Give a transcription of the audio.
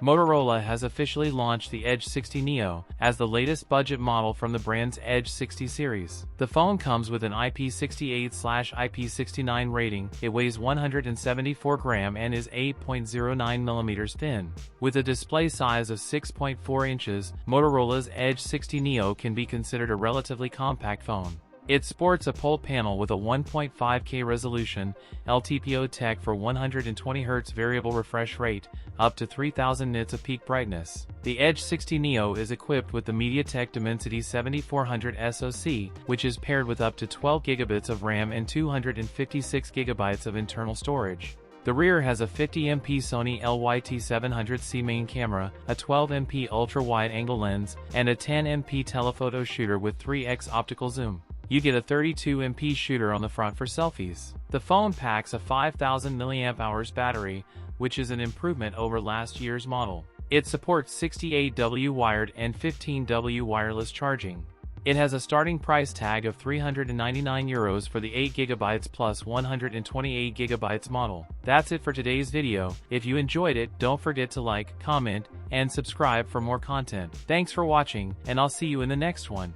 Motorola has officially launched the Edge 60 Neo as the latest budget model from the brand's Edge 60 series. The phone comes with an IP68/IP69 rating, it weighs 174 grams and is 8.09 mm thin. With a display size of 6.4 inches, Motorola's Edge 60 Neo can be considered a relatively compact phone. It sports a POL panel with a 1.5K resolution, LTPO tech for 120Hz variable refresh rate, up to 3000 nits of peak brightness. The Edge 60 Neo is equipped with the MediaTek Dimensity 7400 SoC, which is paired with up to 12 GB of RAM and 256 GB of internal storage. The rear has a 50MP Sony LYT700C main camera, a 12MP ultra-wide-angle lens, and a 10MP telephoto shooter with 3x optical zoom. You get a 32MP shooter on the front for selfies. The phone packs a 5000 mAh battery, which is an improvement over last year's model. It supports 68W wired and 15W wireless charging. It has a starting price tag of €399 for the 8GB plus 128GB model. That's it for today's video. If you enjoyed it, don't forget to like, comment, and subscribe for more content. Thanks for watching, and I'll see you in the next one.